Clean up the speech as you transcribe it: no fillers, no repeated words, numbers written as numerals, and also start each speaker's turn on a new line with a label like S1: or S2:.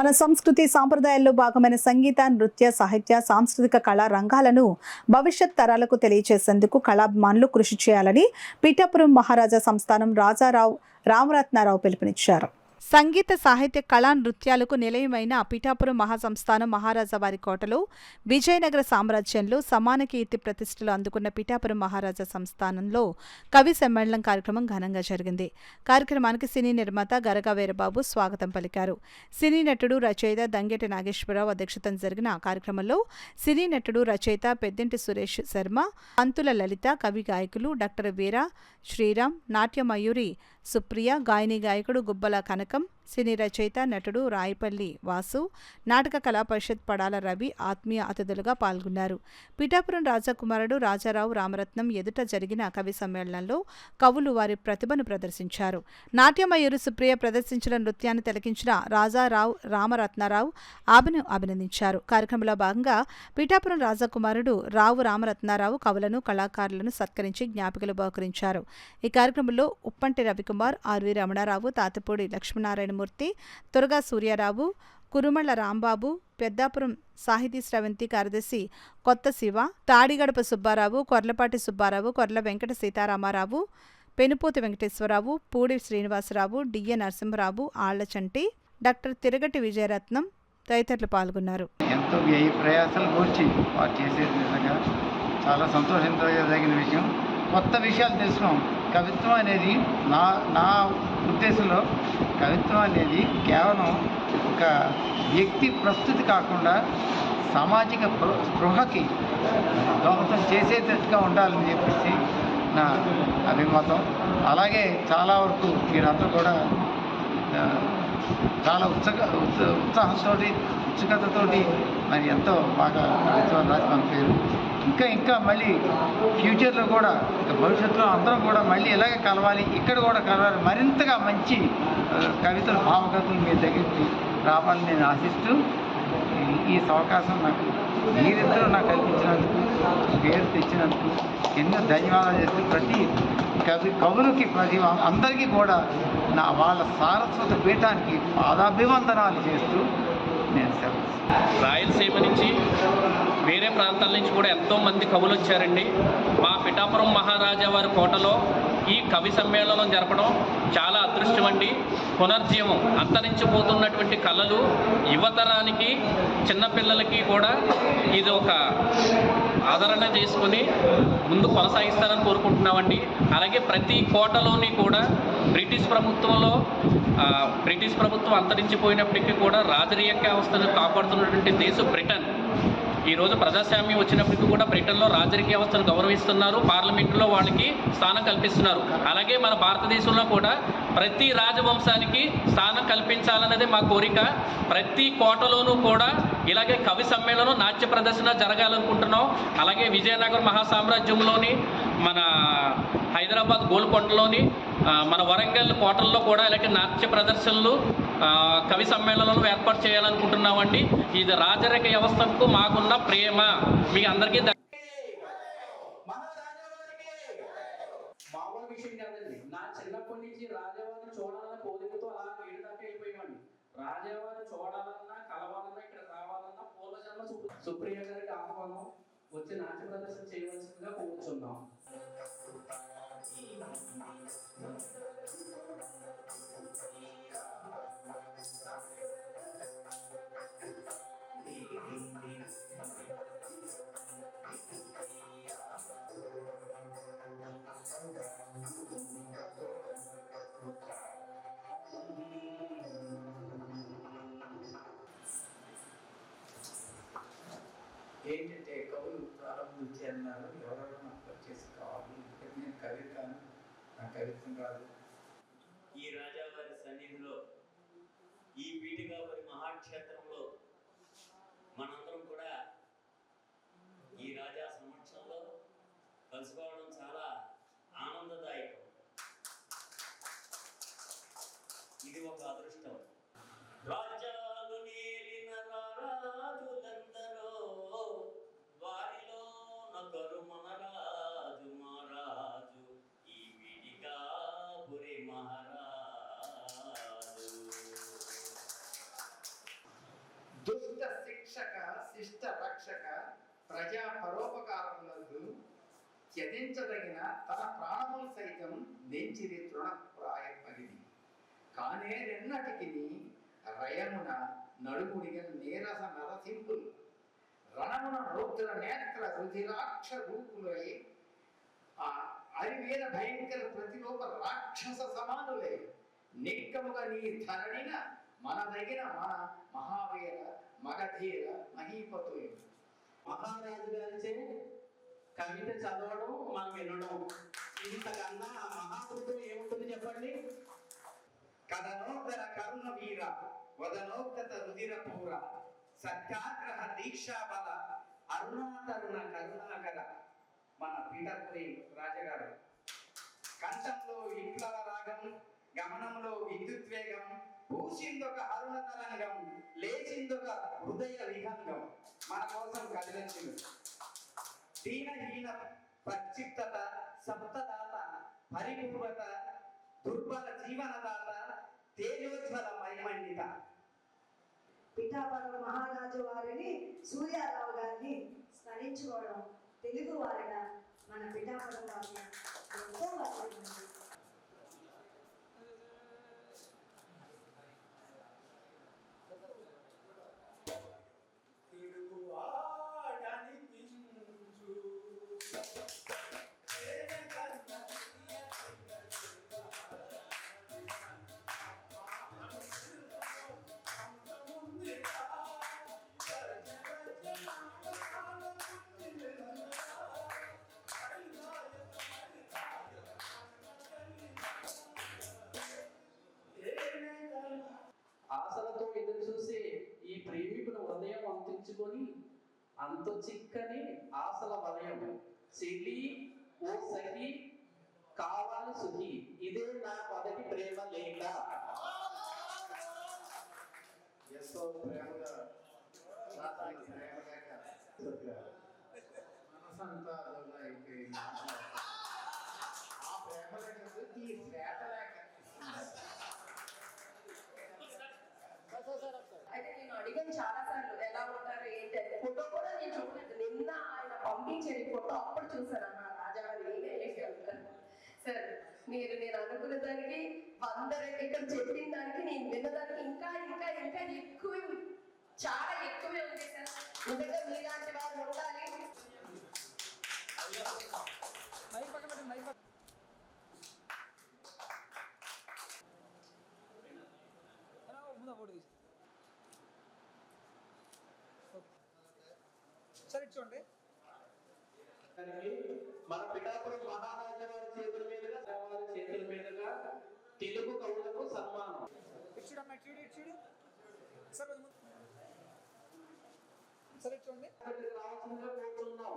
S1: మన సంస్కృతి సాంప్రదాయాల్లో భాగమైన సంగీత, నృత్య, సాహిత్య, సాంస్కృతిక కళా రంగాలను భవిష్యత్ తరాలకు తెలియజేసేందుకు కళాభిమానులు కృషి చేయాలని పిఠాపురం మహారాజా సంస్థానం రాజారావు రామరత్నారావు పిలుపునిచ్చారు. సంగీత, సాహిత్య, కళా, నృత్యాలకు నిలయమైన పిఠాపురం మహాసంస్థానం మహారాజా వారి కోటలో విజయనగర సామ్రాజ్యంలో సమాన కీర్తి ప్రతిష్టలు అందుకున్న పిఠాపురం మహారాజా సంస్థానంలో కవి సమ్మేళనం కార్యక్రమం ఘనంగా జరిగింది. కార్యక్రమానికి సినీ నిర్మాత గరగా వీరబాబు స్వాగతం పలికారు. సినీ నటుడు, రచయిత దంగేటి నాగేశ్వరరావు అధ్యక్షతన జరిగిన కార్యక్రమంలో సినీ నటుడు, రచయిత పెద్దింటి సురేష్ శర్మ, పంతుల లలిత, కవి గాయకులు డాక్టర్ వీర, శ్రీరామ్, నాట్య మయూరి సుప్రియ, గాయని గాయకుడు గుబ్బల కనకం, సినీ రచయిత నటుడు రాయపల్లి వాసు, నాటక కళా పరిషత్ పడాల రవి ఆత్మీయ అతిథులుగా పాల్గొన్నారు. పిఠాపురం రాజకుమారుడు రాజారావు రామరత్నం ఎదుట జరిగిన కవి సమ్మేళనంలో కవులు వారి ప్రతిభను ప్రదర్శించారు. నాట్యమయూరి సుప్రియ ప్రదర్శించిన నృత్యాన్ని తిలకించిన రాజారావు రామరత్నారావు ఆమెను అభినందించారు. కార్యక్రమంలో భాగంగా పిఠాపురం రాజకుమారుడు రావు రామరత్నారావు కవులను, కళాకారులను సత్కరించి జ్ఞాపికలు బహుకరించారు. ఈ కార్యక్రమంలో ఉప్పంటి రవికుమార్, ఆర్వి రమణారావు, తాతపూడి లక్ష్మీనారాయణ మూర్తి, తురగా సూర్యారావు, కురుమళ్ల రాంబాబు, పెద్దాపురం సాహితీ స్రవంతి కార్యదర్శి కొత్త శివ, తాడిగడప సుబ్బారావు, కొర్లపాటి సుబ్బారావు, కొర్ల వెంకట సీతారామారావు, పెనుపోతి వెంకటేశ్వరరావు, పూడి శ్రీనివాసరావు, డిఎ నరసింహరావు, ఆళ్లచంటి, డాక్టర్ తిరగటి విజయరత్నం తదితరులు పాల్గొన్నారు.
S2: ఎంతో వ్యయ ప్రయాసాలు కూర్చి వారు చేసేది నిజంగా చాలా సంతోషించదగిన విషయం. కొత్త విషయాలు తెలుసుకున్నాం. కవిత్వం అనేది నా ఉద్దేశంలో కవిత్వం అనేది కేవలం ఒక వ్యక్తి ప్రస్తుతి కాకుండా సామాజిక స్పృహకి దోహదం చేసేటట్టుగా ఉండాలని చెప్పేసి నా అభిమతం. అలాగే చాలా వరకు మీరంతా కూడా చాలా ఉత్సాహంతో, ఉత్సుకతతోటి మరి ఎంతో బాగా కవిత్వం రాసి పంపారు. ఇంకా మళ్ళీ ఫ్యూచర్లో కూడా భవిష్యత్తులో అందరం కూడా మళ్ళీ ఇలాగే కలవాలి, ఇక్కడ కూడా కలవాలి, మరింతగా మంచి కవితలు, భావకవితలు మీ దగ్గరికి రావాలని నేను ఆశిస్తూ ఈ అవకాశం నాకు మీరిద్దరూ నాకు కల్పించినందుకు, పేరు తెచ్చినందుకు ఎన్నో ధన్యవాదాలు చేస్తూ ప్రతి కవులకి అందరికీ కూడా వాళ్ళ సారస్వత పీఠానికి పాదాభివందనాలు చేస్తూ నేను
S3: రాయలసీమ నుంచి వేరే ప్రాంతాల నుంచి కూడా ఎంతోమంది కవులు వచ్చారండి. మా పిఠాపురం మహారాజా వారి కోటలో ఈ కవి సమ్మేళనం జరపడం చాలా అదృష్టం అండి. పునర్జీవం, అంతరించిపోతున్నటువంటి కళలు యువతరానికి, చిన్నపిల్లలకి కూడా ఇది ఒక ఆదరణ చేసుకుని ముందు కొనసాగిస్తారని కోరుకుంటున్నామండి. అలాగే ప్రతి కోటలోని కూడా బ్రిటిష్ ప్రభుత్వం అంతరించిపోయినప్పటికీ కూడా రాజకీయ వ్యవస్థను కాపాడుతున్నటువంటి దేశం బ్రిటన్. ఈరోజు ప్రజాస్వామ్యం వచ్చినప్పటికీ కూడా బ్రిటన్లో రాజకీయ వ్యవస్థను గౌరవిస్తున్నారు, పార్లమెంటులో వాళ్ళకి స్థానం కల్పిస్తున్నారు. అలాగే మన భారతదేశంలో కూడా ప్రతి రాజవంశానికి స్థానం కల్పించాలన్నదే మా కోరిక. ప్రతి కోటలోనూ కూడా ఇలాగే కవి సమ్మేళనం, నాట్య ప్రదర్శన జరగాలనుకుంటున్నాం. అలాగే విజయనగరం మహాసామ్రాజ్యంలోని, మన హైదరాబాద్ గోల్కొండలోని, మన వరంగల్ కోటల్లో కూడా ఇలాంటి నాట్య ప్రదర్శనలు, కవి సమ్మేళనాలు ఏర్పాటు చేయాలనుకుంటున్నామండి. ఇది రాజరిక వ్యవస్థకు మాకున్న ప్రేమ మీ అందరికీ
S4: మామూలు విషయం కాదండి. నా చిన్నప్పటి నుంచి రాజావారిని చూడాలన్న కోరికతో అలా ఏడు దాకా వెళ్ళిపోయామండి. రాజావారిని చూడాలన్నా, కలవాలన్నా, ఇక్కడ రావాలన్నా పూర్వజన్మ సుప్రియ గారికి ఆహ్వానం, వచ్చి నాట్య ప్రదర్శన చేయవలసిందిగా కోరుచున్నాం. ఏంటంటే కవులు ప్రారంభించి అన్నారు, ఎవరెవరో నాకు వచ్చేసి కావాలి, నేను కవి కాను, నా కవిత్వం కాదు.
S5: ఈ రాజావారి సన్నిధిలో, ఈ పీఠికాపురి మహాక్షేత్రంలో మనందరం కూడా ఈ రాజా సమక్షంలో కలుసుకోవడం చాలా ఆనందదాయకం. ఇది ఒక అదృష్టం. రాజ్యాలు నేలిన రాజులందరూ వారిలో నొకరు మన రాజు మహారాజు, ఈ పీఠికాపురి మహారాజు.
S6: దుష్ట శిక్షక శిష్ట రక్షక ప్రజా పరోపకారములందు త్యజించదగిన తన ప్రాణములు సైతం నెంచిది తృణప్రాయపగిది కానే రెన్నటికి రయమున నడుముడిగ నీరస నరసింపులు రణమున రౌద్ర నేత్ర రుధిరాక్ష రూపులై ఆ అరివీర భయంకర ప్రతిలోప రాక్షస సమానులై నిక్కముగా నీ ధరణిన మనదగిన మన మహావీర మగధీర మహీపతులు.
S4: మహారాజు గారిచే కవిత చదవడం మనం వినడం, ఇంతకన్నా మహాపురుషుడు ఏముంటుంది చెప్పండి?
S6: కథనోత్తర కరుణ వీర వదనోత్తత రుధిర పూర సత్యాగ్రహ దీక్షాబల అరుణాతరుణ కరుణాకర. మన పీఠాపురి రాజగారు కంఠంలో విప్లవ రాగం, గమనంలో విద్యుద్వేగం, పూసిందొక అరుణ తరంగం, లేచిందొక హృదయ విహంగం మన కోసం కదిలించింది. దీనహీన ప్రక్షిప్తత సప్తదాత పరిపూర్వత దుర్బల జీవనదాత తేజోజ్వల మైమండిత.
S7: పిఠాపురం మహారాజు వారిని సూర్యారావు గారిని స్మరించుకోవడం తెలుగు వారిగా మన పిఠాపురం వారిని ఎంతో గౌరవించింది.
S4: ఆశలతో ఎదురు చూసే ఈ ప్రేమికుల హృదయం అందించుకొని అంత చిక్కని ఆశల వలయం చెలి ఓ సఖి కావాలి సుఖి ఇదే నా మొదటి ప్రేమ లేఖ.
S6: ఎంతో ప్రేమగా రాసిన ప్రేమ లేఖ మనసంతా అదొక అయిపోయింది. ఆ ప్రేమ లేఖ ఈ శ్వేత లేఖ.
S8: అయితే నేను అడిగాను చాలా సార్లు ఎలా ఉంటారు ఏంటి అంటే ఫోటో కూడా నేను చూడలేదు. నిన్న ఆయన పంపించారు ఫోటో, అప్పుడు చూసాను అన్న రాజావారి సార్ మీరు నేను అనుకున్న దానికి 100 ఇక్కడ చెప్పిన దానికి నేను విన్నదానికి ఇంకా ఇంకా ఇంకా ఎక్కువ చాలా ఎక్కువే ఉంది సార్. నిజంగా మీలాంటి వారు ఉండాలి.
S9: సరే చూడండి,
S4: మన పిఠాపురం మహారాజా వారి చేతుల మీదుగా వారి చేతుల మీదుగా తెలుగు కవులకు సన్మానం.
S9: చూడమ్మా, చూడు సరే సరే చూడండి.
S4: రావాల్సిందిగా కోరుతున్నాం.